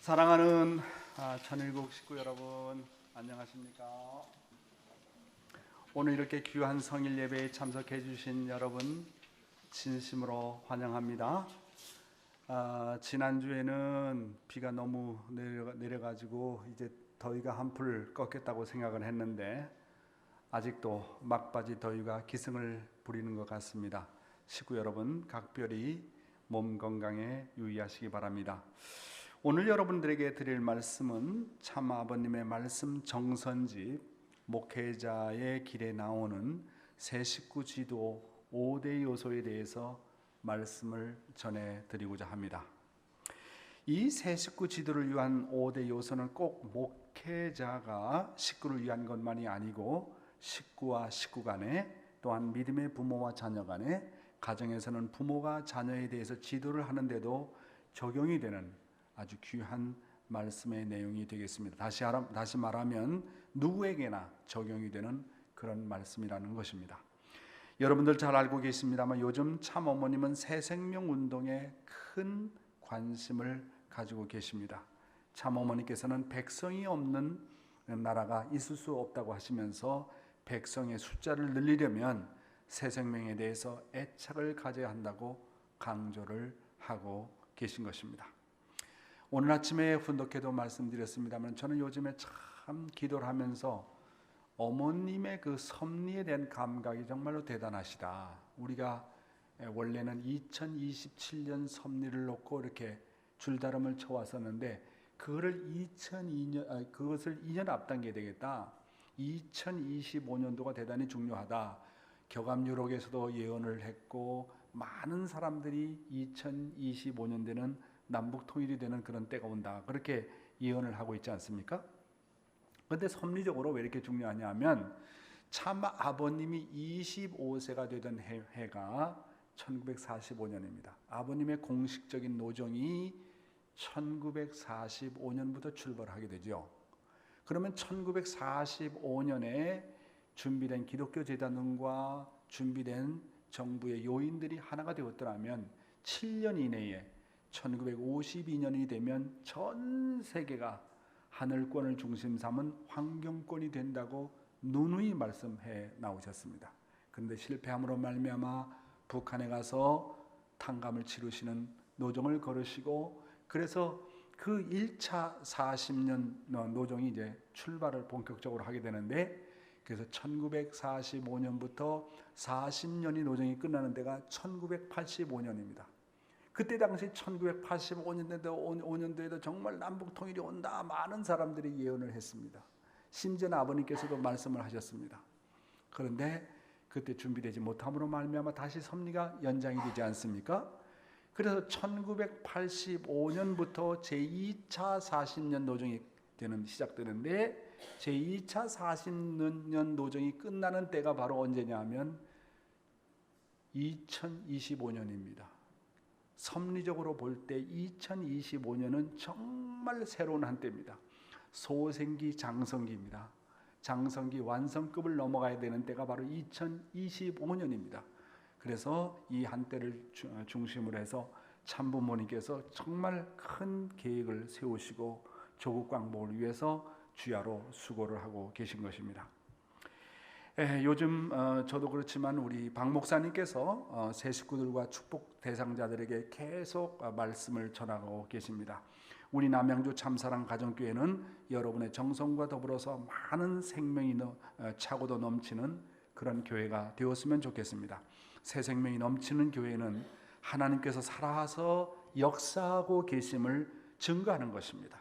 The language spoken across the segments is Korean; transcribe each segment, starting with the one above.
사랑하는 천일국 식구 여러분, 안녕하십니까? 오늘 이렇게 귀한 성일 예배에 참석해 주신 여러분 진심으로 환영합니다. 지난주에는 비가 너무 내려가지고 이제 더위가 한풀 꺾였다고 생각을 했는데 아직도 막바지 더위가 기승을 부리는 것 같습니다. 식구 여러분 각별히 몸 건강에 유의하시기 바랍니다. 오늘 여러분들에게 드릴 말씀은 참 아버님의 말씀 정선집 목회자의 길에 나오는 새 식구 지도 5대 요소에 대해서 말씀을 전해드리고자 합니다. 이 새 식구 지도를 위한 5대 요소는 꼭 목회자가 식구를 위한 것만이 아니고 식구와 식구 간에, 또한 믿음의 부모와 자녀 간에, 가정에서는 부모가 자녀에 대해서 지도를 하는데도 적용이 되는 아주 귀한 말씀의 내용이 되겠습니다. 다시 말하면 누구에게나 적용이 되는 그런 말씀이라는 것입니다. 여러분들 잘 알고 계십니다만 요즘 참 어머님은 새생명 운동에 큰 관심을 가지고 계십니다. 참 어머니께서는 백성이 없는 나라가 있을 수 없다고 하시면서 백성의 숫자를 늘리려면 새생명에 대해서 애착을 가져야 한다고 강조를 하고 계신 것입니다. 오늘 아침에 훈독회도 말씀드렸습니다만 저는 요즘에 참 기도를 하면서 어머님의 그 섭리에 대한 감각이 정말로 대단하시다. 우리가 원래는 2027년 섭리를 놓고 이렇게 줄다름을 쳐왔었는데 그것을 2년 앞당겨야 되겠다. 2025년도가 대단히 중요하다. 격암유록에서도 예언을 했고 많은 사람들이 2025년대는 남북 통일이 되는 그런 때가 온다. 그렇게 예언을 하고 있지 않습니까? 그런데 섭리적으로 왜 이렇게 중요하냐 하면 참 아버님이 25세가 되던 해가 1945년입니다. 아버님의 공식적인 노정이 1945년부터 출발하게 되죠. 그러면 1945년에 준비된 기독교 재단과 준비된 정부의 요인들이 하나가 되었더라면 7년 이내에 1952년이 되면 전 세계가 하늘권을 중심 삼은 환경권이 된다고 누누이 말씀해 나오셨습니다. 그런데 실패함으로 말미암아 북한에 가서 탕감을 치르시는 노정을 걸으시고 그래서 그 1차 40년 노정이 이제 출발을 본격적으로 하게 되는데 그래서 1945년부터 40년이 노정이 끝나는 데가 1985년입니다. 그때 당시 1985년도에도 정말 남북 통일이 온다. 많은 사람들이 예언을 했습니다. 심지어 아버님께서도 말씀을 하셨습니다. 그런데 그때 준비되지 못함으로 말미암아 다시 섭리가 연장이 되지 않습니까? 그래서 1985년부터 제2차 40년 노정이 시작되는데 제2차 40년 노정이 끝나는 때가 바로 언제냐 하면 2025년입니다. 섭리적으로 볼 때 2025년은 정말 새로운 한때입니다. 소생기 장성기입니다. 장성기 완성급을 넘어가야 되는 때가 바로 2025년입니다. 그래서 이 한때를 중심으로 해서 참부모님께서 정말 큰 계획을 세우시고 조국 광복을 위해서 주야로 수고를 하고 계신 것입니다. 요즘 저도 그렇지만 우리 박 목사님께서 새 식구들과 축복 대상자들에게 계속 말씀을 전하고 계십니다. 우리 남양주 참사랑 가정교회는 여러분의 정성과 더불어서 많은 생명이 차고도 넘치는 그런 교회가 되었으면 좋겠습니다. 새 생명이 넘치는 교회는 하나님께서 살아서 역사하고 계심을 증거하는 것입니다.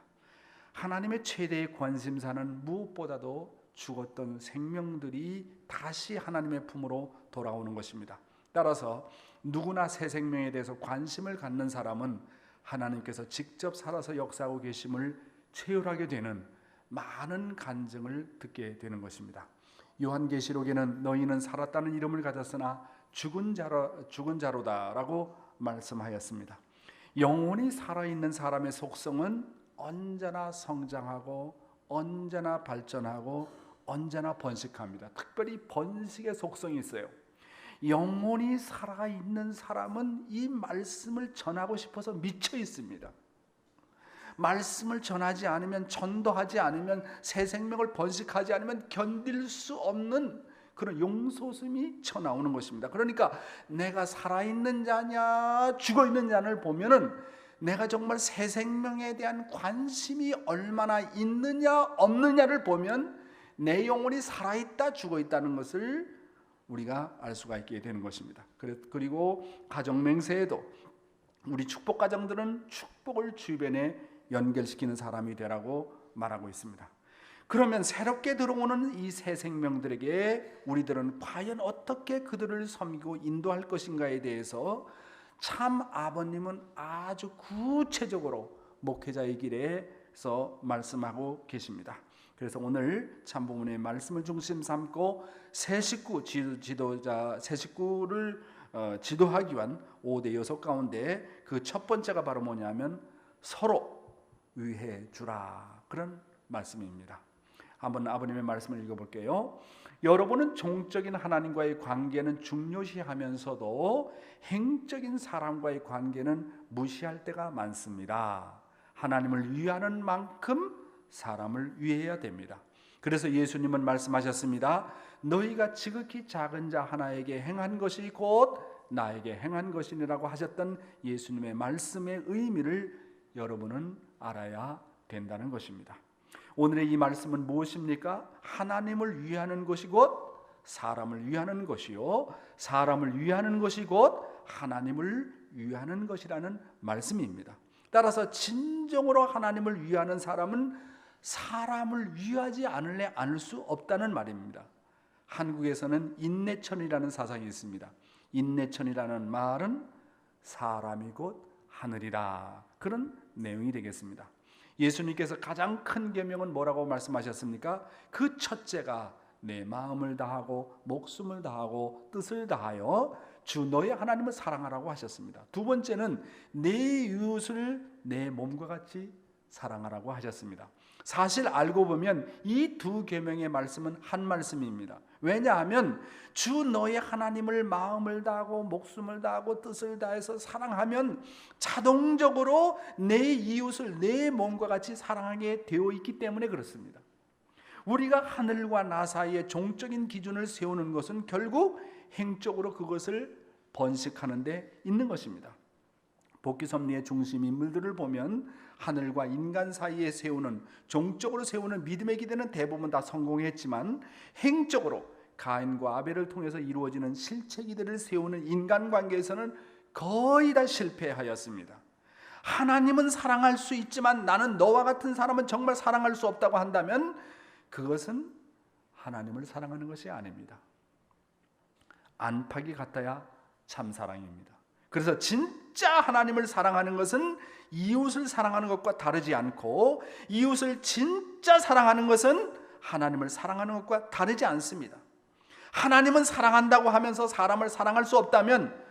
하나님의 최대의 관심사는 무엇보다도 죽었던 생명들이 다시 하나님의 품으로 돌아오는 것입니다. 따라서 누구나 새 생명에 대해서 관심을 갖는 사람은 하나님께서 직접 살아서 역사하고 계심을 체험하게 되는 많은 간증을 듣게 되는 것입니다. 요한계시록에는 너희는 살았다는 이름을 가졌으나 죽은 자로다라고 말씀하였습니다. 영원히 살아있는 사람의 속성은 언제나 성장하고 언제나 발전하고 언제나 번식합니다. 특별히 번식의 속성이 있어요. 영혼이 살아있는 사람은 이 말씀을 전하고 싶어서 미쳐 있습니다. 말씀을 전하지 않으면, 전도하지 않으면, 새 생명을 번식하지 않으면 견딜 수 없는 그런 용솟음이 쳐나오는 것입니다. 그러니까 내가 살아있는 자냐 죽어있는 자를 보면은 내가 정말 새 생명에 대한 관심이 얼마나 있느냐 없느냐를 보면 내 영혼이 살아있다 죽어있다는 것을 우리가 알 수가 있게 되는 것입니다. 그리고 가정 맹세에도 우리 축복 가정들은 축복을 주변에 연결시키는 사람이 되라고 말하고 있습니다. 그러면 새롭게 들어오는 이 새 생명들에게 우리들은 과연 어떻게 그들을 섬기고 인도할 것인가에 대해서 참 아버님은 아주 구체적으로 목회자의 길에서 말씀하고 계십니다. 그래서 오늘 참부모님의 말씀을 중심 삼고 새 식구 지도자 새 식구를 지도하기 위한 5대 요소 가운데 그 첫 번째가 바로 뭐냐면 서로 위해 주라, 그런 말씀입니다. 한번 아버님의 말씀을 읽어볼게요. 여러분은 종적인 하나님과의 관계는 중요시하면서도 행적인 사람과의 관계는 무시할 때가 많습니다. 하나님을 위하는 만큼 사람을 위해야 됩니다. 그래서 예수님은 말씀하셨습니다. 너희가 지극히 작은 자 하나에게 행한 것이 곧 나에게 행한 것이니라고 하셨던 예수님의 말씀의 의미를 여러분은 알아야 된다는 것입니다. 오늘의 이 말씀은 무엇입니까? 하나님을 위하는 것이 곧 사람을 위하는 것이요, 사람을 위하는 것이 곧 하나님을 위하는 것이라는 말씀입니다. 따라서 진정으로 하나님을 위하는 사람은 사람을 위하지 않을 수 없다는 말입니다. 한국에서는 인내천이라는 사상이 있습니다. 인내천이라는 말은 사람이 곧 하늘이라, 그런 내용이 되겠습니다. 예수님께서 가장 큰 계명은 뭐라고 말씀하셨습니까? 그 첫째가 내 마음을 다하고 목숨을 다하고 뜻을 다하여 주 너의 하나님을 사랑하라고 하셨습니다. 두 번째는 내 이웃을 내 몸과 같이 사랑하라고 하셨습니다. 사실 알고 보면 이 두 계명의 말씀은 한 말씀입니다. 왜냐하면 주 너의 하나님을 마음을 다하고 목숨을 다하고 뜻을 다해서 사랑하면 자동적으로 내 이웃을 내 몸과 같이 사랑하게 되어 있기 때문에 그렇습니다. 우리가 하늘과 나 사이에 종적인 기준을 세우는 것은 결국 행적으로 그것을 번식하는 데 있는 것입니다. 복귀 섭리의 중심 인물들을 보면 하늘과 인간 사이에 세우는, 종적으로 세우는 믿음의 기대는 대부분 다 성공했지만 행적으로 가인과 아벨을 통해서 이루어지는 실체 기대를 세우는 인간관계에서는 거의 다 실패하였습니다. 하나님은 사랑할 수 있지만 나는 너와 같은 사람은 정말 사랑할 수 없다고 한다면 그것은 하나님을 사랑하는 것이 아닙니다. 안팎이 같아야 참사랑입니다. 그래서 진짜 하나님을 사랑하는 것은 이웃을 사랑하는 것과 다르지 않고, 이웃을 진짜 사랑하는 것은 하나님을 사랑하는 것과 다르지 않습니다. 하나님은 사랑한다고 하면서 사람을 사랑할 수 없다면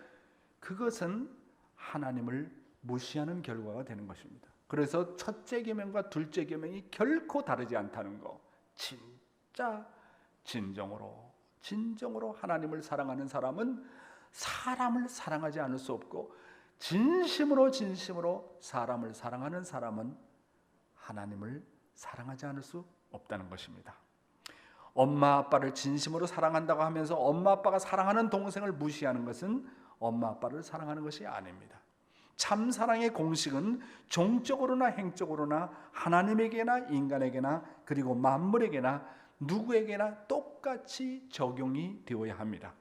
그것은 하나님을 무시하는 결과가 되는 것입니다. 그래서 첫째 계명과 둘째 계명이 결코 다르지 않다는 거, 진짜 진정으로 하나님을 사랑하는 사람은 사람을 사랑하지 않을 수 없고, 진심으로 사람을 사랑하는 사람은 하나님을 사랑하지 않을 수 없다는 것입니다. 엄마 아빠를 진심으로 사랑한다고 하면서 엄마 아빠가 사랑하는 동생을 무시하는 것은 엄마 아빠를 사랑하는 것이 아닙니다. 참 사랑의 공식은 종적으로나 행적으로나 하나님에게나 인간에게나 그리고 만물에게나 누구에게나 똑같이 적용이 되어야 합니다.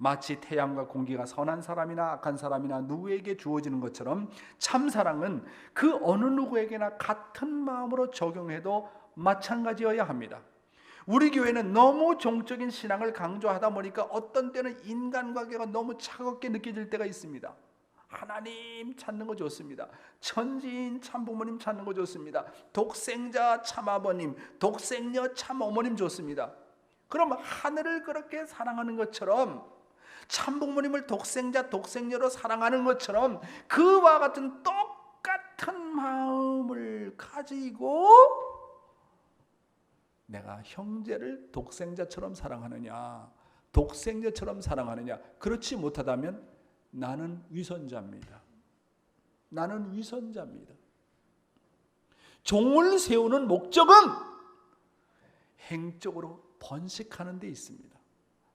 마치 태양과 공기가 선한 사람이나 악한 사람이나 누구에게 주어지는 것처럼 참사랑은 그 어느 누구에게나 같은 마음으로 적용해도 마찬가지여야 합니다. 우리 교회는 너무 종적인 신앙을 강조하다 보니까 어떤 때는 인간관계가 너무 차갑게 느껴질 때가 있습니다. 하나님 찾는 거 좋습니다. 천지인 참부모님 찾는 거 좋습니다. 독생자 참아버님, 독생녀 참어머님 좋습니다. 그럼 하늘을 그렇게 사랑하는 것처럼, 참부모님을 독생자 독생녀로 사랑하는 것처럼 그와 같은 똑같은 마음을 가지고 내가 형제를 독생자처럼 사랑하느냐, 독생녀처럼 사랑하느냐, 그렇지 못하다면 나는 위선자입니다. 종을 세우는 목적은 행적으로 번식하는 데 있습니다.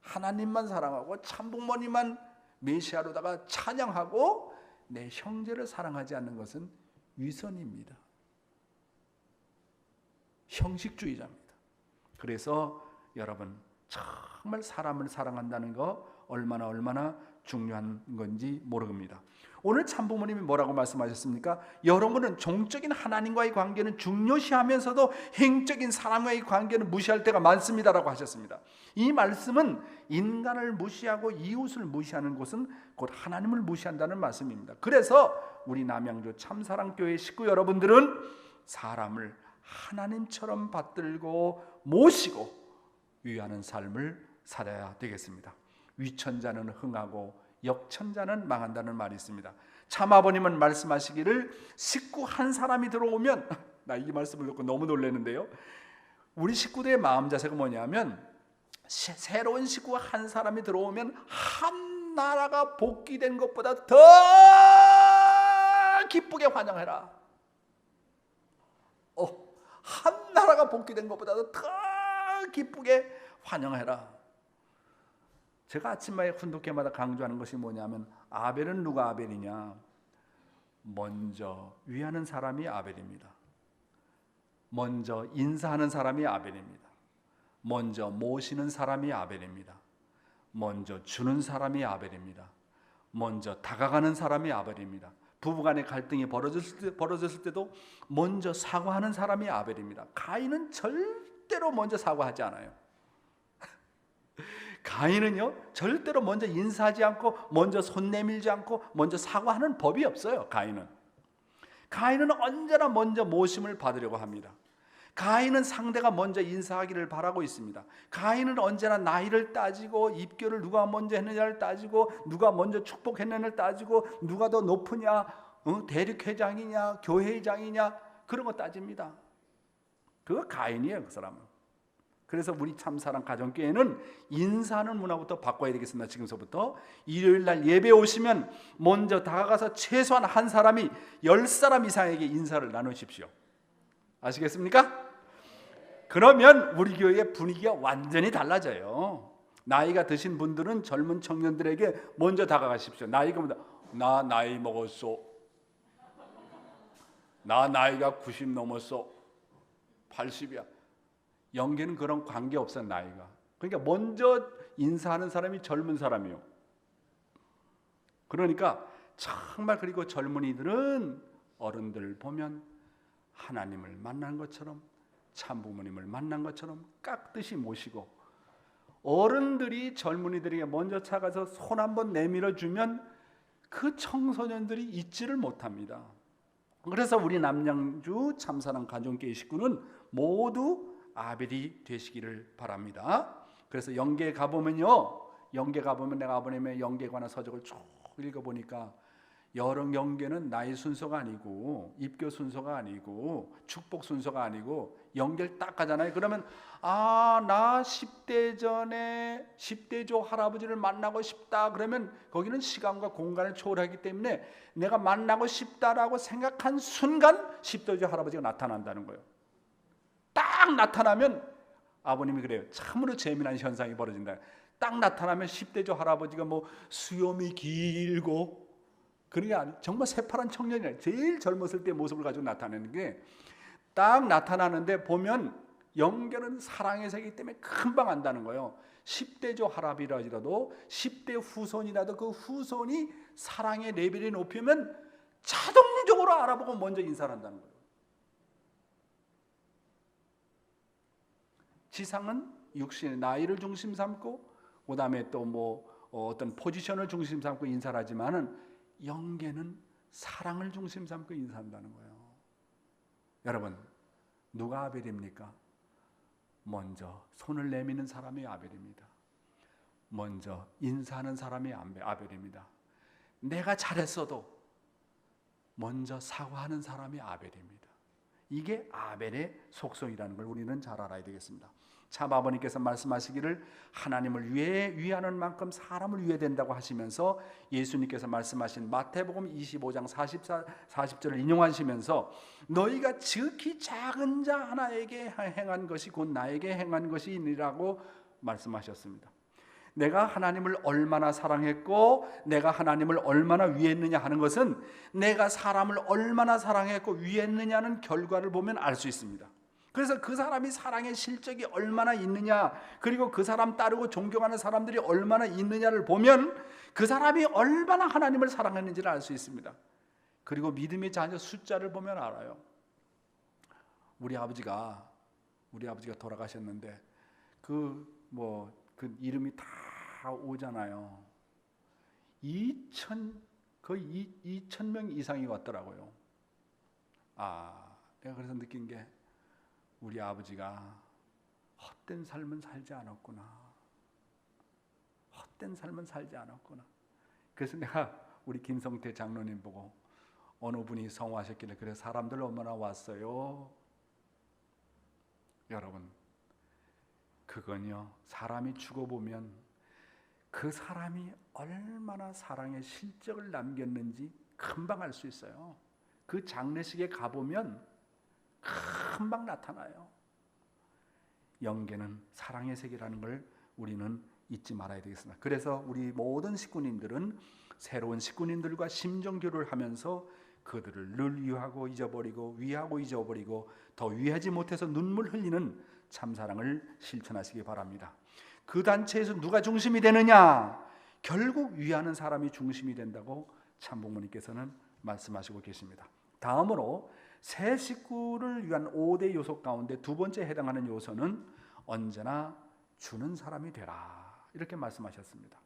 하나님만 사랑하고 참부모님만 메시아로다가 찬양하고 내 형제를 사랑하지 않는 것은 위선입니다. 형식주의자입니다. 그래서 여러분, 정말 사람을 사랑한다는 거 얼마나 중요한 건지 모릅니다. 오늘 참부모님이 뭐라고 말씀하셨습니까? 여러분은 종적인 하나님과의 관계는 중요시하면서도 행적인 사람과의 관계는 무시할 때가 많습니다라고 하셨습니다. 이 말씀은 인간을 무시하고 이웃을 무시하는 것은 곧 하나님을 무시한다는 말씀입니다. 그래서 우리 남양주 참사랑교회 식구 여러분들은 사람을 하나님처럼 받들고 모시고 위하는 삶을 살아야 되겠습니다. 위천자는 흥하고 역천자는 망한다는 말이 있습니다. 참아버님은 말씀하시기를 식구 한 사람이 들어오면, 나 이 말씀을 듣고 너무 놀랐는데요, 우리 식구들의 마음 자세가 뭐냐면 새로운 식구 한 사람이 들어오면 한 나라가 복귀된 것보다 더 기쁘게 환영해라. 한 나라가 복귀된 것보다 더 기쁘게 환영해라. 제가 아침마다 훈독회마다 강조하는 것이 뭐냐면, 아벨은 누가 아벨이냐? 먼저 위하는 사람이 아벨입니다. 먼저 인사하는 사람이 아벨입니다. 먼저 모시는 사람이 아벨입니다. 먼저 주는 사람이 아벨입니다. 먼저 다가가는 사람이 아벨입니다. 부부간의 갈등이 벌어졌을 때도 먼저 사과하는 사람이 아벨입니다. 가인은 절대로 먼저 사과하지 않아요. 가인은요, 절대로 먼저 인사하지 않고 먼저 손 내밀지 않고 먼저 사과하는 법이 없어요. 가인은 언제나 먼저 모심을 받으려고 합니다. 가인은 상대가 먼저 인사하기를 바라고 있습니다. 가인은 언제나 나이를 따지고 입교를 누가 먼저 했느냐를 따지고 누가 먼저 축복했느냐를 따지고 누가 더 높으냐, 대륙회장이냐 교회장이냐, 그런 거 따집니다. 그거 가인이에요, 그 사람은. 그래서 우리 참사랑 가정교회는 인사하는 문화부터 바꿔야 되겠습니다. 지금서부터 일요일날 예배 오시면 먼저 다가가서 최소한 한 사람이 10사람 이상에게 인사를 나누십시오. 아시겠습니까? 그러면 우리 교회의 분위기가 완전히 달라져요. 나이가 드신 분들은 젊은 청년들에게 먼저 다가가십시오. 나이가 나 나이 먹었어. 나 나이가 90 넘었어. 80이야. 영계는 그런 관계 없어요, 나이가. 그러니까 먼저 인사하는 사람이 젊은 사람이요. 그러니까 정말, 그리고 젊은이들은 어른들 보면 하나님을 만난 것처럼, 참부모님을 만난 것처럼 깍듯이 모시고, 어른들이 젊은이들에게 먼저 차가서 손 한번 내밀어 주면 그 청소년들이 잊지를 못합니다. 그래서 우리 남양주 참사랑 가정교회 식구는 모두 아벨이 되시기를 바랍니다. 그래서 영계 가보면요, 내가 아버님의 영계에 관한 서적을 쭉 읽어보니까 여러 영계는 나이 순서가 아니고 입교 순서가 아니고 축복 순서가 아니고 영계를 딱 가잖아요. 그러면 나 10대 전에 10대조 할아버지를 만나고 싶다. 그러면 거기는 시간과 공간을 초월하기 때문에 내가 만나고 싶다라고 생각한 순간 10대조 할아버지가 나타난다는 거예요. 딱 나타나면, 아버님이 그래요, 참으로 재미난 현상이 벌어진다. 딱 나타나면 10대조 할아버지가 뭐 수염이 길고 그런 게 아니에요. 정말 새파란 청년이에요. 제일 젊었을 때 모습을 가지고 나타내는 게, 딱 나타나는데 보면 영계는 사랑의 세계이기 때문에 금방 안다는 거예요. 10대조 할아버지라 하더라도 10대 후손이라도 그 후손이 사랑의 레벨이 높으면 자동적으로 알아보고 먼저 인사를 한다는 거예요. 지상은 육신의 나이를 중심 삼고 그 다음에 또 뭐 어떤 포지션을 중심 삼고 인사를 하지만은 영계는 사랑을 중심 삼고 인사한다는 거예요. 여러분, 누가 아벨입니까? 먼저 손을 내미는 사람이 아벨입니다. 먼저 인사하는 사람이 아벨입니다. 내가 잘했어도 먼저 사과하는 사람이 아벨입니다. 이게 아벨의 속성이라는 걸 우리는 잘 알아야 되겠습니다. 참 아버님께서 말씀하시기를 하나님을 위하는 만큼 사람을 위해 된다고 하시면서 예수님께서 말씀하신 마태복음 25장 40절을 인용하시면서 너희가 지극히 작은 자 하나에게 행한 것이 곧 나에게 행한 것이니라고 말씀하셨습니다. 내가 하나님을 얼마나 사랑했고 내가 하나님을 얼마나 위했느냐 하는 것은 내가 사람을 얼마나 사랑했고 위했느냐는 결과를 보면 알 수 있습니다. 그래서 그 사람이 사랑의 실적이 얼마나 있느냐, 그리고 그 사람 따르고 존경하는 사람들이 얼마나 있느냐를 보면 그 사람이 얼마나 하나님을 사랑했는지를 알 수 있습니다. 그리고 믿음의 자녀 숫자를 보면 알아요. 우리 아버지가 돌아가셨는데 그 이름이 다 오잖아요. 거의 2,000명 이상이 왔더라고요. 내가 그래서 느낀 게 우리 아버지가 헛된 삶은 살지 않았구나. 그래서 내가 우리 김성태 장로님 보고 어느 분이 성화하셨길래 그래 사람들 얼마나 왔어요? 여러분, 그건요, 사람이 죽어보면 그 사람이 얼마나 사랑의 실적을 남겼는지 금방 알 수 있어요. 그 장례식에 가보면 금방 나타나요. 영계는 사랑의 세계라는 걸 우리는 잊지 말아야 되겠습니다. 그래서 우리 모든 식구님들은 새로운 식구님들과 심정교류를 하면서 그들을 늘 위하고 잊어버리고 위하고 잊어버리고 더 위하지 못해서 눈물 흘리는 참사랑을 실천하시기 바랍니다. 그 단체에서 누가 중심이 되느냐? 결국 위하는 사람이 중심이 된다고 참부모님께서는 말씀하시고 계십니다. 다음으로 새 식구를 위한 5대 요소 가운데 두 번째 해당하는 요소는 언제나 주는 사람이 되라, 이렇게 말씀하셨습니다.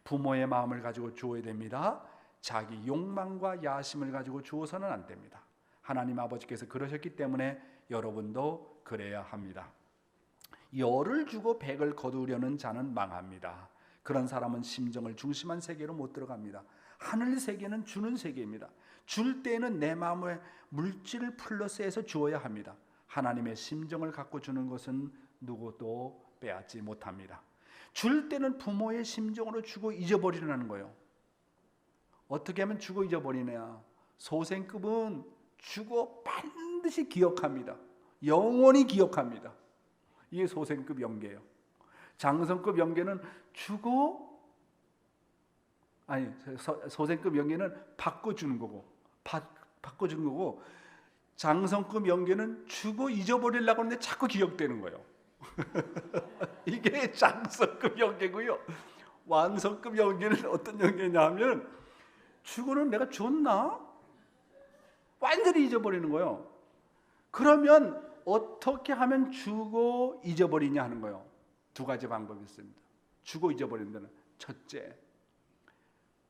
부모의 마음을 가지고 주어야 됩니다. 자기 욕망과 야심을 가지고 주어서는 안 됩니다. 하나님 아버지께서 그러셨기 때문에 여러분도 그래야 합니다. 열을 주고 백을 거두려는 자는 망합니다. 그런 사람은 심정을 중심한 세계로 못 들어갑니다. 하늘 세계는 주는 세계입니다. 줄 때는 내 마음에 물질을 플러스해서 주어야 합니다. 하나님의 심정을 갖고 주는 것은 누구도 빼앗지 못합니다. 줄 때는 부모의 심정으로 주고 잊어버리라는 거예요. 어떻게 하면 주고 잊어버리냐? 소생급은 주고 반드시 기억합니다. 영원히 기억합니다. 이게 소생급 영계예요. 장성급 영계는 소생급 영계는 바꿔주는 거고, 장성급 영계는 주고 잊어버리려고 하는데 자꾸 기억되는 거예요. 이게 장성급 영계고요. 완성급 영계는 어떤 영계냐 하면 주고는 내가 줬나? 완전히 잊어버리는 거예요. 그러면 어떻게 하면 주고 잊어버리냐 하는 거예요. 두 가지 방법이 있습니다. 주고 잊어버리는 데는 첫째,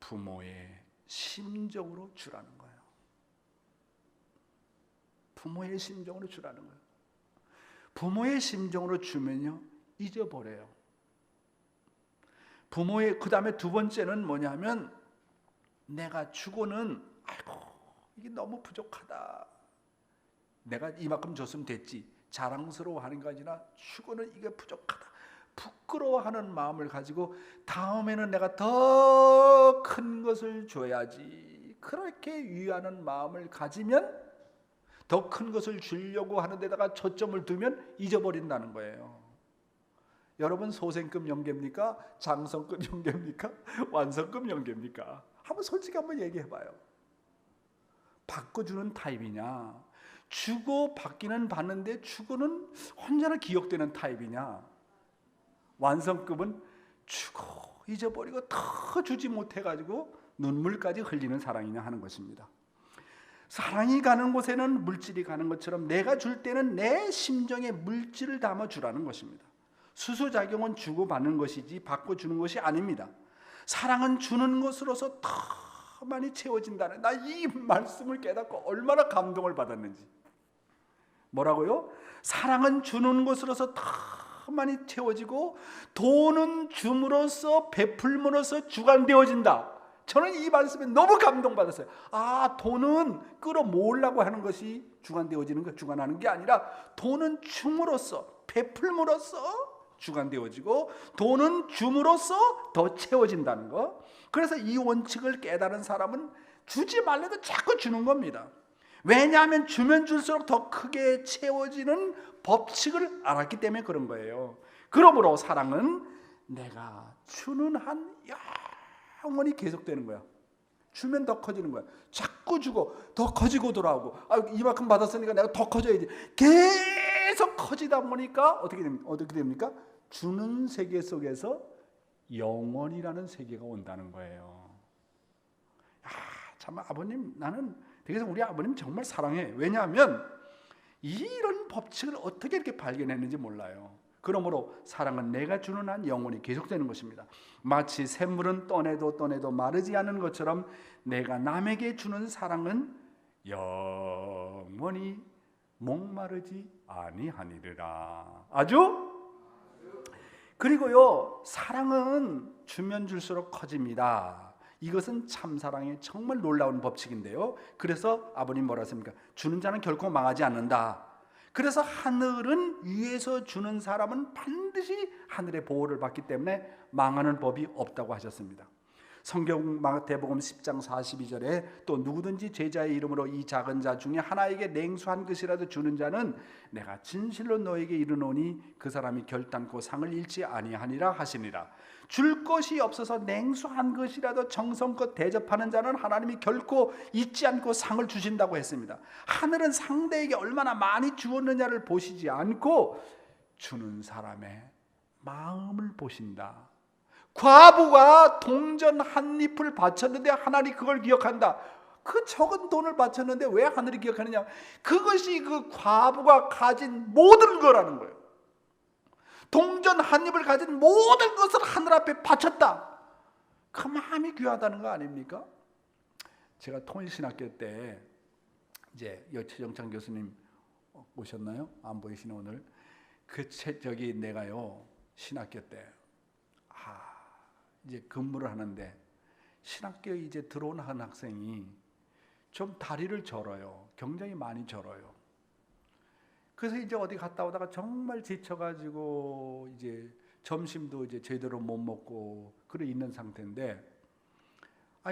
부모의 심정으로 주라는 거예요. 부모의 심정으로 주라는 거예요. 부모의 심정으로 주면요, 잊어버려요. 그 다음에 두 번째는 뭐냐면, 내가 주고는 이게 너무 부족하다, 내가 이만큼 줬으면 됐지, 자랑스러워하는 게 아니라 주고는 이게 부족하다, 부끄러워하는 마음을 가지고 다음에는 내가 더 큰 것을 줘야지, 그렇게 위하는 마음을 가지면 더 큰 것을 주려고 하는 데다가 초점을 두면 잊어버린다는 거예요. 여러분, 소생급 영계입니까? 장성급 영계입니까? 완성급 영계입니까? 솔직히 한번 얘기해봐요. 바꿔주는 타입이냐, 주고 받기는 받는데 주고는 언제나 기억되는 타입이냐, 완성급은 주고 잊어버리고 더 주지 못해가지고 눈물까지 흘리는 사랑이냐 하는 것입니다. 사랑이 가는 곳에는 물질이 가는 것처럼 내가 줄 때는 내 심정에 물질을 담아주라는 것입니다. 수수작용은 주고받는 것이지 바꿔주는 것이 아닙니다. 사랑은 주는 것으로서 더 많이 채워진다는, 나 이 말씀을 깨닫고 얼마나 감동을 받았는지. 뭐라고요? 사랑은 주는 것으로서 더 많이 채워지고 돈은 줌으로써 베풀므로써 주관되어진다. 저는 이 말씀에 너무 감동받았어요. 돈은 끌어모으려고 하는 것이 주관되어지는 것, 주관하는 게 아니라 돈은 줌으로써, 베풀므로써 주관되어지고 돈은 줌으로써 더 채워진다는 것. 그래서 이 원칙을 깨달은 사람은 주지 말래도 자꾸 주는 겁니다. 왜냐하면 주면 줄수록 더 크게 채워지는 법칙을 알았기 때문에 그런 거예요. 그러므로 사랑은 내가 주는 한 영원히 계속되는 거야. 주면 더 커지는 거야. 자꾸 주고 더 커지고 돌아오고, 이만큼 받았으니까 내가 더 커져야지. 계속 커지다 보니까 어떻게 됩니까? 주는 세계 속에서 영원이라는 세계가 온다는 거예요. 참 아버님, 나는 그래서 우리 아버님 정말 사랑해. 왜냐하면 이런 법칙을 어떻게 이렇게 발견했는지 몰라요. 그러므로 사랑은 내가 주는 한 영원히 계속되는 것입니다. 마치 샘물은 떠내도 마르지 않는 것처럼 내가 남에게 주는 사랑은 영원히 목마르지 아니하니라. 아주? 그리고요, 사랑은 주면 줄수록 커집니다. 이것은 참사랑의 정말 놀라운 법칙인데요. 그래서 아버님 뭐라 했습니까? 주는 자는 결코 망하지 않는다. 그래서 하늘은 위에서 주는 사람은 반드시 하늘의 보호를 받기 때문에 망하는 법이 없다고 하셨습니다. 성경 마태복음 10장 42절에 또 누구든지 제자의 이름으로 이 작은 자 중에 하나에게 냉수 한 그릇이라도 주는 자는 내가 진실로 너에게 이르노니 그 사람이 결단코 상을 잃지 아니하니라 하시니라. 줄 것이 없어서 냉수 한 그릇이라도 정성껏 대접하는 자는 하나님이 결코 잊지 않고 상을 주신다고 했습니다. 하늘은 상대에게 얼마나 많이 주었느냐를 보시지 않고 주는 사람의 마음을 보신다. 과부가 동전 한 잎을 바쳤는데 하나님이 그걸 기억한다. 그 적은 돈을 바쳤는데 왜 하늘이 기억하느냐? 그것이 그 과부가 가진 모든 거라는 거예요. 동전 한 잎을 가진 모든 것을 하늘 앞에 바쳤다. 그 마음이 귀하다는 거 아닙니까? 제가 통일신학교 때 이제 최정찬 교수님 오셨나요? 안 보이시네 오늘. 저기 내가요 신학교 때 이제 근무를 하는데 신학교에 이제 들어온 한 학생이 좀 다리를 절어요. 굉장히 많이 절어요. 그래서 이제 어디 갔다 오다가 정말 지쳐가지고 이제 점심도 이제 제대로 못 먹고 그래 있는 상태인데,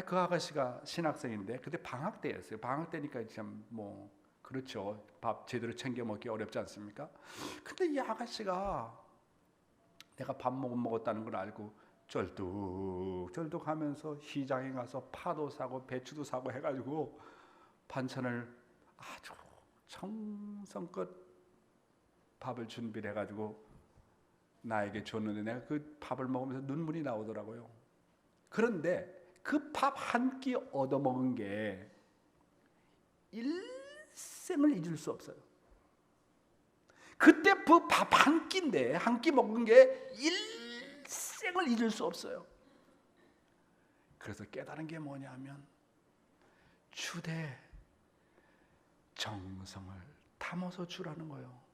그 아가씨가 신학생인데 그때 방학 때였어요. 방학 때니까 참 뭐 그렇죠. 밥 제대로 챙겨 먹기 어렵지 않습니까? 근데 이 아가씨가 내가 밥 못 먹었다는 걸 알고 쩔뚝쩔뚝 하면서 시장에 가서 파도 사고 배추도 사고 해가지고 반찬을 아주 정성껏 밥을 준비를 해가지고 나에게 줬는데 내가 그 밥을 먹으면서 눈물이 나오더라고요. 그런데 그 밥 한 끼 얻어먹은 게 일생을 잊을 수 없어요. 그때 그 밥 한 끼인데 한 끼 먹은 게 일생을 잊을 수 없어요. 그래서 깨달은 게 뭐냐면 주되 정성을 담아서 주라는 거예요.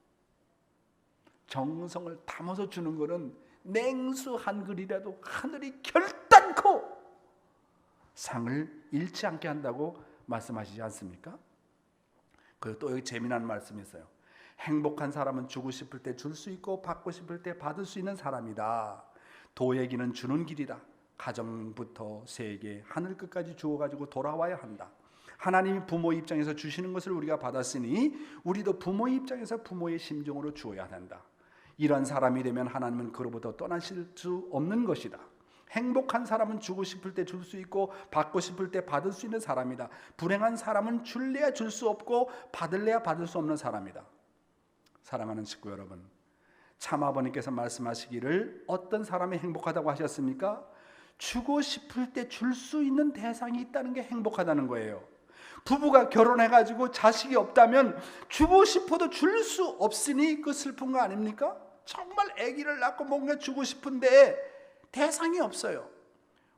정성을 담아서 주는 거는 냉수 한 그릇이라도 하늘이 결단코 상을 잃지 않게 한다고 말씀하시지 않습니까? 그리고 또 여기 재미난 말씀이 있어요. 행복한 사람은 주고 싶을 때 줄 수 있고 받고 싶을 때 받을 수 있는 사람이다. 도의 길은 주는 길이다. 가정부터 세계 하늘 끝까지 주어가지고 돌아와야 한다. 하나님이 부모 입장에서 주시는 것을 우리가 받았으니 우리도 부모 입장에서 부모의 심정으로 주어야 한다. 이런 사람이 되면 하나님은 그로부터 떠나실 수 없는 것이다. 행복한 사람은 주고 싶을 때 줄 수 있고 받고 싶을 때 받을 수 있는 사람이다. 불행한 사람은 줄래야 줄 수 없고 받을래야 받을 수 없는 사람이다. 사랑하는 식구 여러분, 참 아버님께서 말씀하시기를 어떤 사람이 행복하다고 하셨습니까? 주고 싶을 때 줄 수 있는 대상이 있다는 게 행복하다는 거예요. 부부가 결혼해가지고 자식이 없다면 주고 싶어도 줄 수 없으니 그 슬픈 거 아닙니까? 정말 아기를 낳고 뭔가 주고 싶은데 대상이 없어요.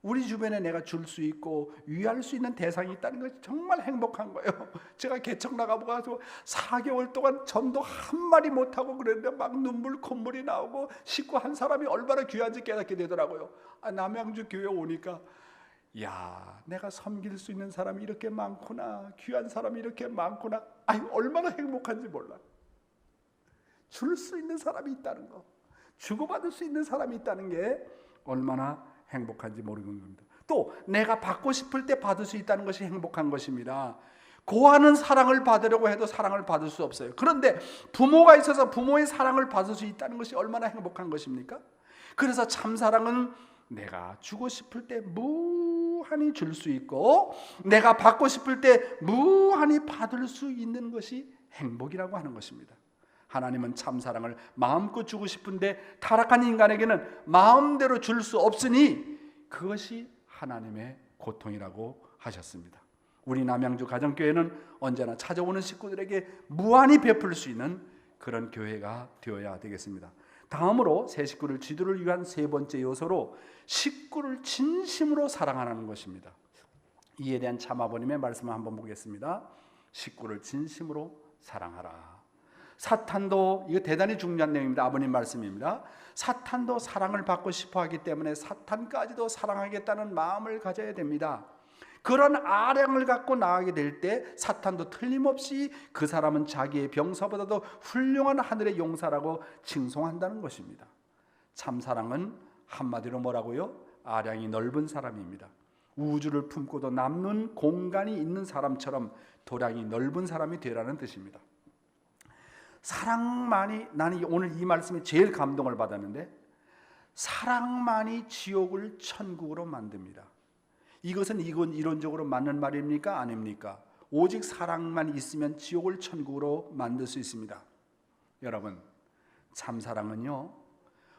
우리 주변에 내가 줄 수 있고 위할 수 있는 대상이 있다는 것이 정말 행복한 거예요. 제가 개척 나가보고 4개월 동안 전도 한 마리 못하고 그랬는데 막 눈물 콧물이 나오고 식구 한 사람이 얼마나 귀한지 깨닫게 되더라고요. 남양주 교회 오니까 야, 내가 섬길 수 있는 사람이 이렇게 많구나, 귀한 사람이 이렇게 많구나, 아유 얼마나 행복한지 몰라. 줄 수 있는 사람이 있다는 거, 주고받을 수 있는 사람이 있다는 게 얼마나 행복한지 모르는 겁니다. 또 내가 받고 싶을 때 받을 수 있다는 것이 행복한 것입니다. 고하는 사랑을 받으려고 해도 사랑을 받을 수 없어요. 그런데 부모가 있어서 부모의 사랑을 받을 수 있다는 것이 얼마나 행복한 것입니까? 그래서 참사랑은 내가 주고 싶을 때 무한히 줄 수 있고 내가 받고 싶을 때 무한히 받을 수 있는 것이 행복이라고 하는 것입니다. 하나님은 참사랑을 마음껏 주고 싶은데 타락한 인간에게는 마음대로 줄 수 없으니 그것이 하나님의 고통이라고 하셨습니다. 우리 남양주 가정교회는 언제나 찾아오는 식구들에게 무한히 베풀 수 있는 그런 교회가 되어야 되겠습니다. 다음으로 새 식구를 지도를 위한 세 번째 요소로 식구를 진심으로 사랑하는 것입니다. 이에 대한 참아버님의 말씀을 한번 보겠습니다. 식구를 진심으로 사랑하라. 사탄도, 이거 대단히 중요한 내용입니다. 아버님 말씀입니다. 사탄도 사랑을 받고 싶어 하기 때문에 사탄까지도 사랑하겠다는 마음을 가져야 됩니다. 그런 아량을 갖고 나가게 될 때 사탄도 틀림없이 그 사람은 자기의 병사보다도 훌륭한 하늘의 용사라고 칭송한다는 것입니다. 참사랑은 한마디로 뭐라고요? 아량이 넓은 사람입니다. 우주를 품고도 남는 공간이 있는 사람처럼 도량이 넓은 사람이 되라는 뜻입니다. 사랑만이, 나는 오늘 이 말씀에 제일 감동을 받았는데, 사랑만이 지옥을 천국으로 만듭니다. 이것은 이론적으로 맞는 말입니까? 아닙니까? 오직 사랑만 있으면 지옥을 천국으로 만들 수 있습니다. 여러분, 참사랑은요,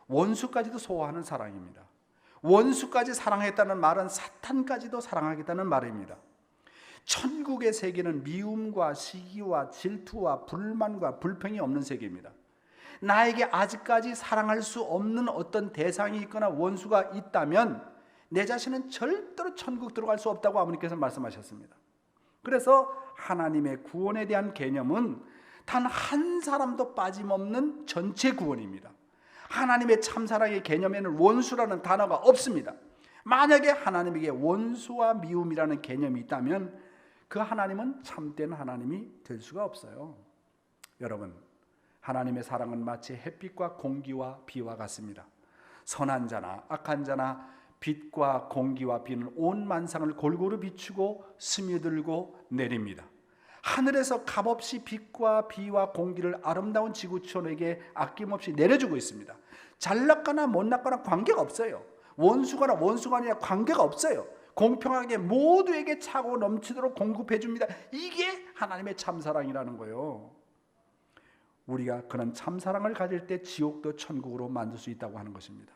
원수까지도 소화하는 사랑입니다. 원수까지 사랑했다는 말은 사탄까지도 사랑하겠다는 말입니다. 천국의 세계는 미움과 시기와 질투와 불만과 불평이 없는 세계입니다. 나에게 아직까지 사랑할 수 없는 어떤 대상이 있거나 원수가 있다면 내 자신은 절대로 천국 들어갈 수 없다고 아버님께서 말씀하셨습니다. 그래서 하나님의 구원에 대한 개념은 단 한 사람도 빠짐없는 전체 구원입니다. 하나님의 참사랑의 개념에는 원수라는 단어가 없습니다. 만약에 하나님에게 원수와 미움이라는 개념이 있다면 그 하나님은 참된 하나님이 될 수가 없어요. 여러분, 하나님의 사랑은 마치 햇빛과 공기와 비와 같습니다. 선한 자나 악한 자나 빛과 공기와 비는 온 만상을 골고루 비추고 스며들고 내립니다. 하늘에서 값없이 빛과 비와 공기를 아름다운 지구촌에게 아낌없이 내려주고 있습니다. 잘났거나 못났거나 관계가 없어요. 원수거나 원수가 아니라 관계가 없어요. 공평하게 모두에게 차고 넘치도록 공급해 줍니다. 이게 하나님의 참사랑이라는 거예요. 우리가 그런 참사랑을 가질 때 지옥도 천국으로 만들 수 있다고 하는 것입니다.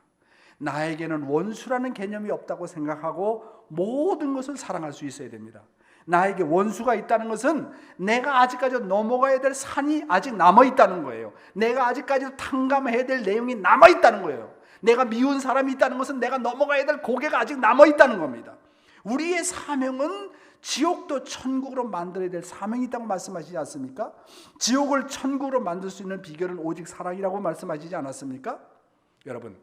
나에게는 원수라는 개념이 없다고 생각하고 모든 것을 사랑할 수 있어야 됩니다. 나에게 원수가 있다는 것은 내가 아직까지 넘어가야 될 산이 아직 남아있다는 거예요. 내가 아직까지 탕감해야 될 내용이 남아있다는 거예요. 내가 미운 사람이 있다는 것은 내가 넘어가야 될 고개가 아직 남아있다는 겁니다. 우리의 사명은 지옥도 천국으로 만들어야 될 사명이 있다고 말씀하시지 않습니까? 지옥을 천국으로 만들 수 있는 비결은 오직 사랑이라고 말씀하시지 않았습니까? 여러분,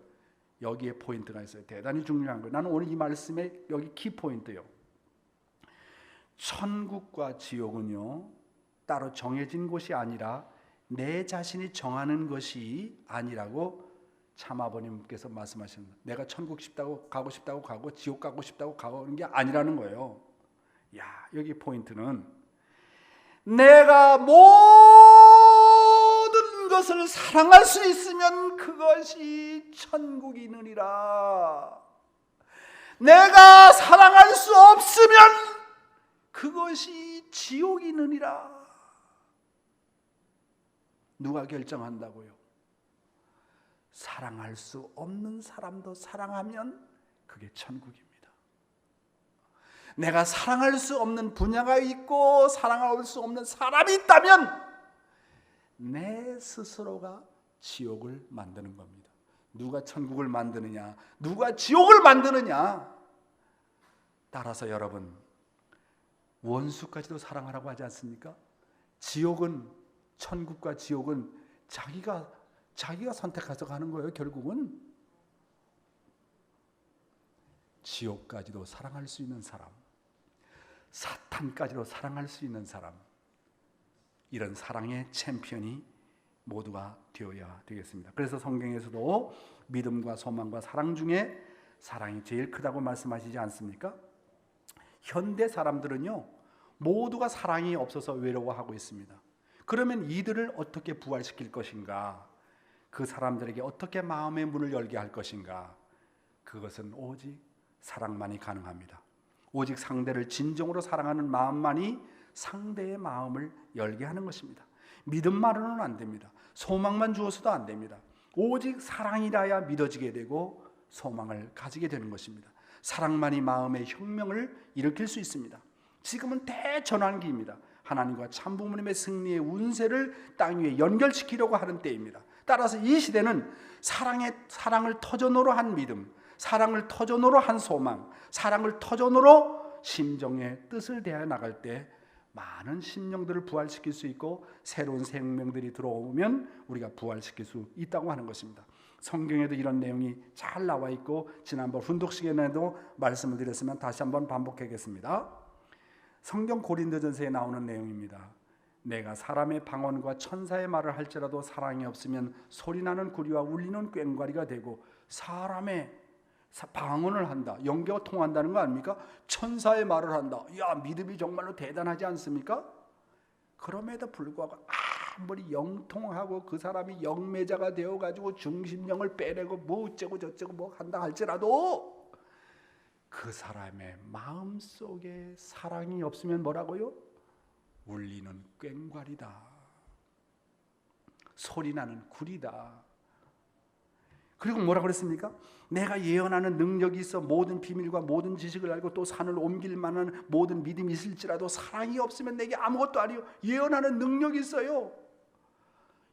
여기에 포인트가 있어요. 대단히 중요한 거예요. 나는 오늘 이 말씀에 여기 키포인트요. 천국과 지옥은요, 따로 정해진 곳이 아니라 내 자신이 정하는 것이 아니라고 참아버님께서 말씀하십니다. 내가 천국 가고 싶다고 가고 지옥 가고 싶다고 가는 게 아니라는 거예요. 야, 여기 포인트는 내가 모든 것을 사랑할 수 있으면 그것이 천국이 느니라. 내가 사랑할 수 없으면 그것이 지옥이 느니라. 누가 결정한다고요? 사랑할 수 없는 사람도 사랑하면 그게 천국입니다. 내가 사랑할 수 없는 분야가 있고 사랑할 수 없는 사람이 있다면 내 스스로가 지옥을 만드는 겁니다. 누가 천국을 만드느냐, 누가 지옥을 만드느냐. 따라서 여러분, 원수까지도 사랑하라고 하지 않습니까? 지옥은, 천국과 지옥은 자기가 선택해서 가는 거예요. 결국은 지옥까지도 사랑할 수 있는 사람, 사탄까지도 사랑할 수 있는 사람, 이런 사랑의 챔피언이 모두가 되어야 되겠습니다. 그래서 성경에서도 믿음과 소망과 사랑 중에 사랑이 제일 크다고 말씀하시지 않습니까? 현대 사람들은요, 모두가 사랑이 없어서 외로워하고 있습니다. 그러면 이들을 어떻게 부활시킬 것인가? 그 사람들에게 어떻게 마음의 문을 열게 할 것인가? 그것은 오직 사랑만이 가능합니다. 오직 상대를 진정으로 사랑하는 마음만이 상대의 마음을 열게 하는 것입니다. 믿음만으로는 안 됩니다. 소망만 주어서도 안 됩니다. 오직 사랑이라야 믿어지게 되고 소망을 가지게 되는 것입니다. 사랑만이 마음의 혁명을 일으킬 수 있습니다. 지금은 대전환기입니다. 하나님과 참 부모님의 승리의 운세를 땅 위에 연결시키려고 하는 때입니다. 따라서 이 시대는 사랑을 터전으로 한 믿음, 사랑을 터전으로 한 소망, 사랑을 터전으로 심정의 뜻을 대해 나갈 때 많은 심령들을 부활시킬 수 있고 새로운 생명들이 들어오면 우리가 부활시킬 수 있다고 하는 것입니다. 성경에도 이런 내용이 잘 나와 있고 지난번 훈독 시간에도 말씀을 드렸으면 다시 한번 반복하겠습니다. 성경 고린도전서에 나오는 내용입니다. 내가 사람의 방언과 천사의 말을 할지라도 사랑이 없으면 소리나는 구리와 울리는 꽹과리가 되고, 사람의 방언을 한다, 영계가 통한다는 거 아닙니까? 천사의 말을 한다. 야, 믿음이 정말로 대단하지 않습니까? 그럼에도 불구하고 아무리 영통하고 그 사람이 영매자가 되어가지고 중심령을 빼내고 뭐 어쩌고 저쩌고 뭐 한다 할지라도 그 사람의 마음속에 사랑이 없으면 뭐라고요? 울리는 꽹과리다, 소리나는 구리다. 그리고 뭐라고 그랬습니까? 내가 예언하는 능력이 있어 모든 비밀과 모든 지식을 알고 또 산을 옮길 만한 모든 믿음이 있을지라도 사랑이 없으면 내게 아무것도 아니요. 예언하는 능력이 있어요.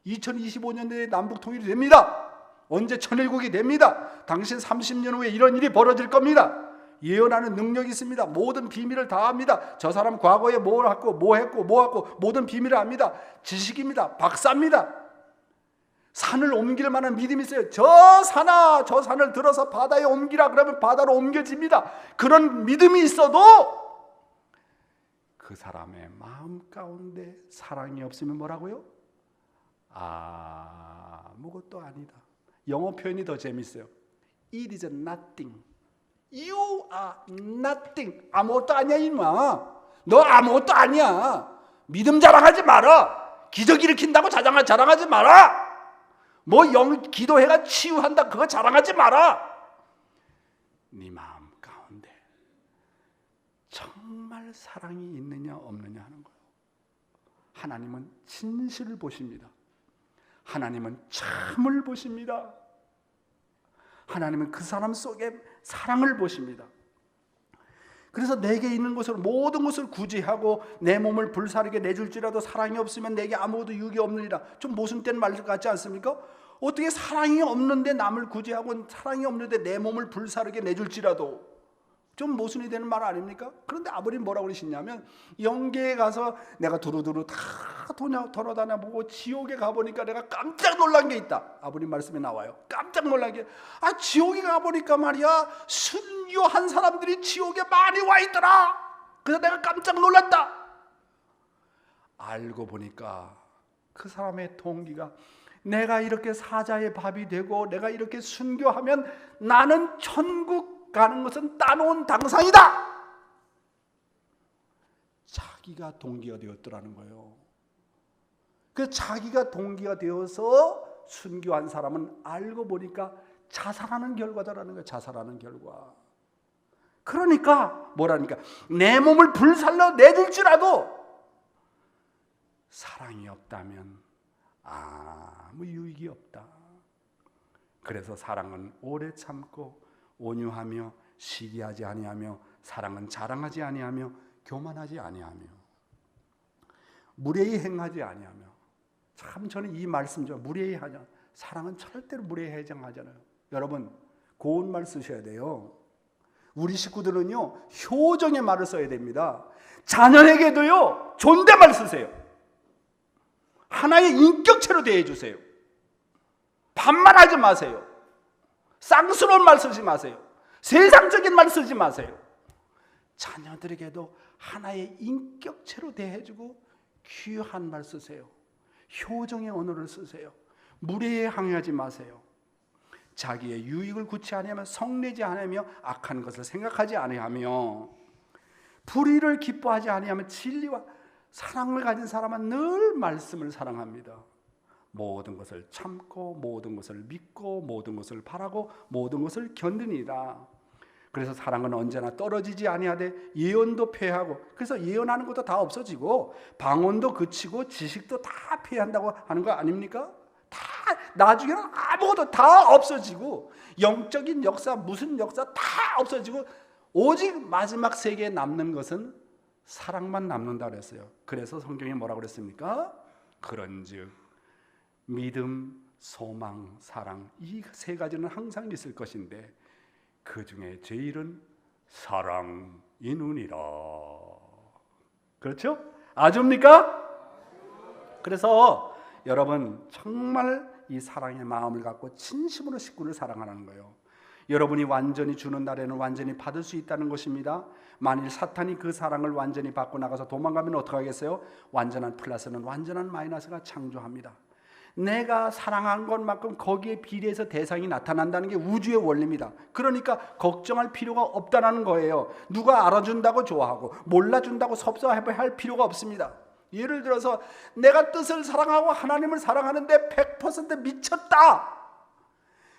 2025년도에 남북 통일이 됩니다. 언제 천일국이 됩니다. 당신 30년 후에 이런 일이 벌어질 겁니다. 예언하는 능력이 있습니다. 모든 비밀을 다 압니다. 저 사람 과거에 뭘 했고 뭐 했고 모든 비밀을 압니다. 지식입니다. 박사입니다. 산을 옮길 만한 믿음이 있어요. 저 산을 들어서 바다에 옮기라 그러면 바다로 옮겨집니다. 그런 믿음이 있어도 그 사람의 마음 가운데 사랑이 없으면 뭐라고요? 아무것도 아니다. 영어 표현이 더 재밌어요. It is nothing. You are nothing. 아무것도 아니야 이놈아. 너 아무것도 아니야. 믿음 자랑하지 마라. 기적 일으킨다고 자랑하지 마라. 뭐 기도해가 치유한다 그거 자랑하지 마라. 네 마음 가운데 정말 사랑이 있느냐 없느냐 하는 거예요. 하나님은 진실을 보십니다. 하나님은 참을 보십니다. 하나님은 그 사람 속에 사랑을 보십니다. 그래서 내게 있는 것을 모든 것을 구제하고 내 몸을 불사르게 내줄지라도 사랑이 없으면 내게 아무것도 유익이 없느니라. 좀 모순된 말 같지 않습니까? 어떻게 사랑이 없는데 남을 구제하고 사랑이 없는데 내 몸을 불사르게 내줄지라도, 좀 모순이 되는 말 아닙니까? 그런데 아버님 뭐라고 그러시냐면, 영계에 가서 내가 두루두루 다 돌아다녀 보고 지옥에 가보니까 내가 깜짝 놀란 게 있다. 아버님 말씀에 나와요. 깜짝 놀란 게, 지옥에 가보니까 말이야 순교한 사람들이 지옥에 많이 와 있더라. 그래서 내가 깜짝 놀랐다. 알고 보니까 그 사람의 동기가, 내가 이렇게 사자의 밥이 되고 내가 이렇게 순교하면 나는 천국 가는 것은 따놓은 당상이다. 자기가 동기가 되었더라는 거예요. 그 자기가 동기가 되어서 순교한 사람은 알고 보니까 자살하는 결과다라는 거예요. 자살하는 결과. 그러니까 뭐라니까, 내 몸을 불살러 내줄지라도 사랑이 없다면 아무 유익이 없다. 그래서 사랑은 오래 참고 온유하며 시기하지 아니하며, 사랑은 자랑하지 아니하며 교만하지 아니하며 무례히 행하지 아니하며. 참 저는 이 말씀 좀 무례히 하자. 사랑은 절대로 무례히 해정하잖아요. 여러분 고운 말 쓰셔야 돼요. 우리 식구들은요 효정의 말을 써야 됩니다. 자녀에게도요 존댓말 쓰세요. 하나의 인격체로 대해주세요. 반말하지 마세요. 쌍스러운 말 쓰지 마세요. 세상적인 말 쓰지 마세요. 자녀들에게도 하나의 인격체로 대해주고 귀한 말 쓰세요. 효정의 언어를 쓰세요. 무례에 항의하지 마세요. 자기의 유익을 구치 아니하며 성내지 아니하며 악한 것을 생각하지 아니하며 불의를 기뻐하지 아니하며 진리와 사랑을 가진 사람은 늘 말씀을 사랑합니다. 모든 것을 참고 모든 것을 믿고 모든 것을 바라고 모든 것을 견디니라. 그래서 사랑은 언제나 떨어지지 아니하되 예언도 폐하고, 그래서 예언하는 것도 다 없어지고 방언도 그치고 지식도 다 폐한다고 하는 거 아닙니까? 다 나중에는 아무것도 다 없어지고 영적인 역사 무슨 역사 다 없어지고 오직 마지막 세계에 남는 것은 사랑만 남는다 그랬어요. 그래서 성경에 뭐라고 그랬습니까? 그런즉 믿음, 소망, 사랑, 이 세 가지는 항상 있을 것인데 그 중에 제일은 사랑이누니라. 그렇죠? 아줍니까? 그래서 여러분 정말 이 사랑의 마음을 갖고 진심으로 식구를 사랑하는 거예요. 여러분이 완전히 주는 날에는 완전히 받을 수 있다는 것입니다. 만일 사탄이 그 사랑을 완전히 받고 나가서 도망가면 어떡하겠어요? 완전한 플러스는 완전한 마이너스가 창조합니다. 내가 사랑한 것만큼 거기에 비례해서 대상이 나타난다는 게 우주의 원리입니다. 그러니까 걱정할 필요가 없다는 거예요. 누가 알아준다고 좋아하고 몰라준다고 섭섭할 필요가 없습니다. 예를 들어서 내가 뜻을 사랑하고 하나님을 사랑하는데 100% 미쳤다.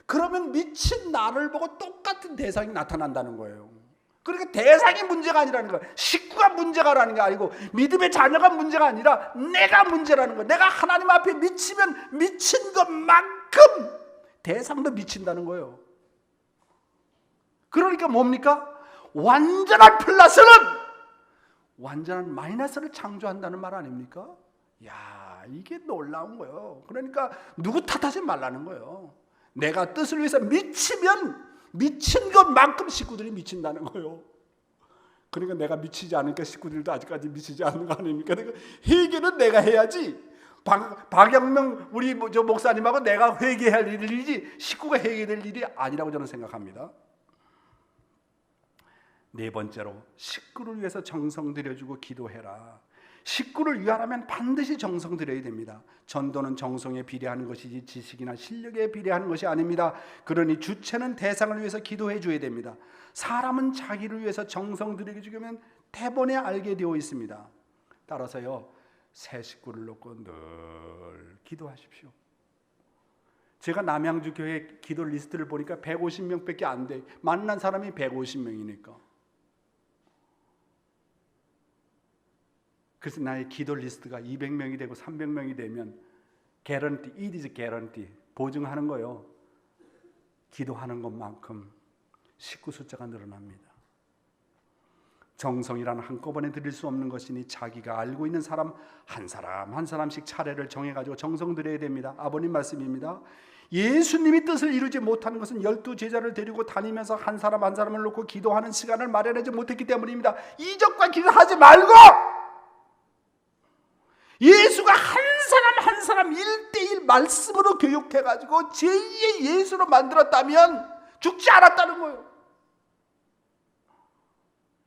그러면 미친 나를 보고 똑같은 대상이 나타난다는 거예요. 그러니까 대상이 문제가 아니라는 거예요. 식구가 문제가라는 게 아니고 믿음의 자녀가 문제가 아니라 내가 문제라는 거예요. 내가 하나님 앞에 미치면 미친 것만큼 대상도 미친다는 거예요. 그러니까 뭡니까? 완전한 플러스는 완전한 마이너스를 창조한다는 말 아닙니까? 야, 이게 놀라운 거예요. 그러니까 누구 탓하지 말라는 거예요. 내가 뜻을 위해서 미치면 미친 것만큼 식구들이 미친다는 거예요. 그러니까 내가 미치지 않으니까 식구들도 아직까지 미치지 않는 거 아닙니까? 그러니까 회개는 내가 해야지. 박영명 우리 저 목사님하고 내가 회개할 일이지 식구가 회개될 일이 아니라고 저는 생각합니다. 네 번째로 식구를 위해서 정성 들여주고 기도해라. 식구를 위하려면 반드시 정성 들여야 됩니다. 전도는 정성에 비례하는 것이지 지식이나 실력에 비례하는 것이 아닙니다. 그러니 주체는 대상을 위해서 기도해 줘야 됩니다. 사람은 자기를 위해서 정성 들이게 주면 대번에 알게 되어 있습니다. 따라서요, 새 식구를 놓고 늘 기도하십시오. 제가 남양주 교회 기도 리스트를 보니까 150명밖에 안 돼. 만난 사람이 150명이니까. 그래서 나의 기도 리스트가 200명이 되고 300명이 되면 guarantee, it is guarantee, 보증하는 거예요. 기도하는 것만큼 식구 숫자가 늘어납니다. 정성이라는 한꺼번에 드릴 수 없는 것이니 자기가 알고 있는 사람 한 사람 한 사람씩 차례를 정해가지고 정성 드려야 됩니다. 아버님 말씀입니다. 예수님이 뜻을 이루지 못하는 것은 12제자를 데리고 다니면서 한 사람 한 사람을 놓고 기도하는 시간을 마련하지 못했기 때문입니다. 이적과 기도하지 말고 예수가 한 사람 한 사람 1:1 말씀으로 교육해가지고 제2의 예수로 만들었다면 죽지 않았다는 거예요.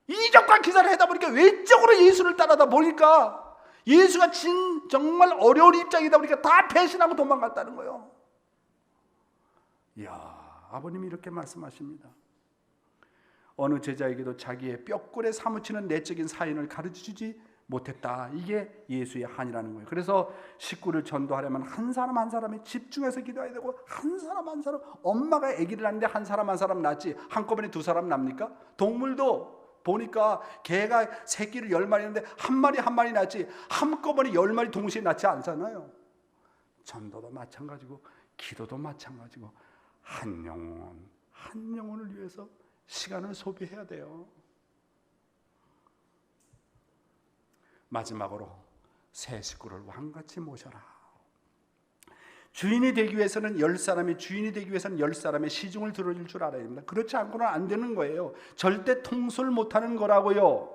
이적과 기사를 하다 보니까 외적으로 예수를 따라다 보니까 예수가 정말 어려운 입장이다 보니까 다 배신하고 도망갔다는 거예요. 이야, 아버님이 이렇게 말씀하십니다. 어느 제자에게도 자기의 뼈골에 사무치는 내적인 사인을 가르쳐주지 못했다. 이게 예수의 한이라는 거예요. 그래서 식구를 전도하려면 한 사람 한 사람이 집중해서 기도해야 되고 한 사람 한 사람, 엄마가 아기를 낳는데 한 사람 한 사람 낳지 한꺼번에 두 사람 낳습니까? 동물도 보니까 개가 새끼를 10마리 낳는데 한 마리 한 마리 낳지 한꺼번에 10마리 동시에 낳지 않잖아요. 전도도 마찬가지고 기도도 마찬가지고 한 영혼을 위해서 시간을 소비해야 돼요. 마지막으로 새 식구를 왕같이 모셔라. 주인이 되기 위해서는 10사람이 주인이 되기 위해서는 10사람의 시중을 들어줄 줄 알아야 됩니다. 그렇지 않고는 안 되는 거예요. 절대 통솔 못하는 거라고요.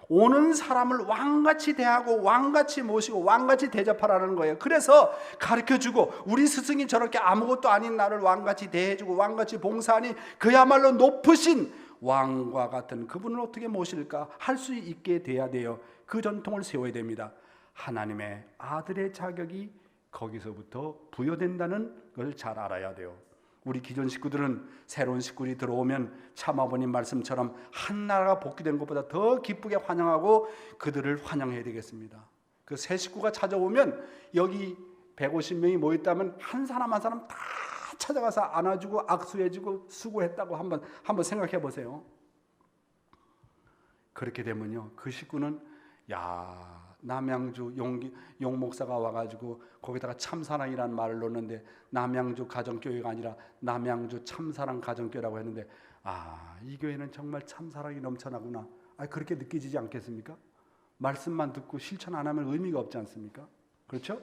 오는 사람을 왕같이 대하고 왕같이 모시고 왕같이 대접하라는 거예요. 그래서 가르쳐주고, 우리 스승이 저렇게 아무것도 아닌 나를 왕같이 대해주고 왕같이 봉사하니 그야말로 높으신 왕과 같은 그분을 어떻게 모실까 할 수 있게 돼야 돼요. 그 전통을 세워야 됩니다. 하나님의 아들의 자격이 거기서부터 부여된다는 걸 잘 알아야 돼요. 우리 기존 식구들은 새로운 식구들이 들어오면 참 아버님 말씀처럼 한 나라가 복귀된 것보다 더 기쁘게 환영하고 그들을 환영해야 되겠습니다. 그 새 식구가 찾아오면 여기 150명이 모였다면 한 사람 한 사람 다 찾아가서 안아주고 악수해주고 수고했다고 한번 생각해 보세요. 그렇게 되면요, 그 식구는 남양주 용 목사가 와가지고 거기다가 참사랑이라는 말을 넣었는데 남양주 가정교회가 아니라 남양주 참사랑 가정교회라고 했는데, 이 교회는 정말 참사랑이 넘쳐나구나, 그렇게 느껴지지 않겠습니까? 말씀만 듣고 실천 안 하면 의미가 없지 않습니까? 그렇죠?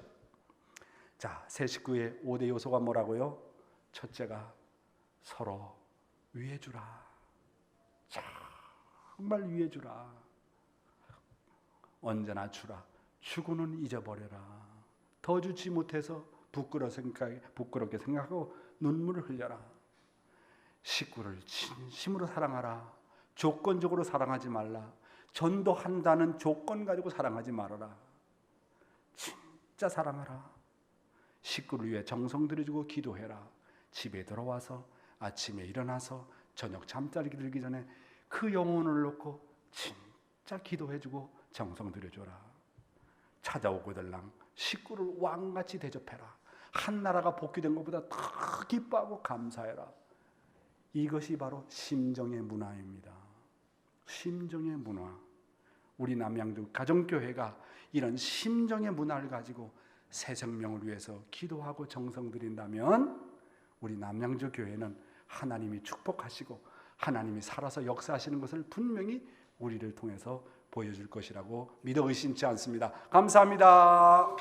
자, 새 식구의 5대 요소가 뭐라고요? 첫째가 서로 위해주라. 정말 위해주라. 언제나 주라. 주고는 잊어버려라. 더 주지 못해서 부끄럽게 생각하고 눈물을 흘려라. 식구를 진심으로 사랑하라. 조건적으로 사랑하지 말라. 전도한다는 조건 가지고 사랑하지 말아라. 진짜 사랑하라. 식구를 위해 정성 들여주고 기도해라. 집에 들어와서 아침에 일어나서 저녁 잠자리 들기 전에 그 영혼을 놓고 진짜 기도해주고 정성 들여줘라. 찾아오고들랑 식구를 왕같이 대접해라. 한 나라가 복귀된 것보다 더 기뻐하고 감사해라. 이것이 바로 심정의 문화입니다. 심정의 문화. 우리 남양주 가정교회가 이런 심정의 문화를 가지고 새 생명을 위해서 기도하고 정성 들인다면 우리 남양주 교회는 하나님이 축복하시고 하나님이 살아서 역사하시는 것을 분명히 우리를 통해서 보여줄 것이라고 믿어 의심치 않습니다. 감사합니다.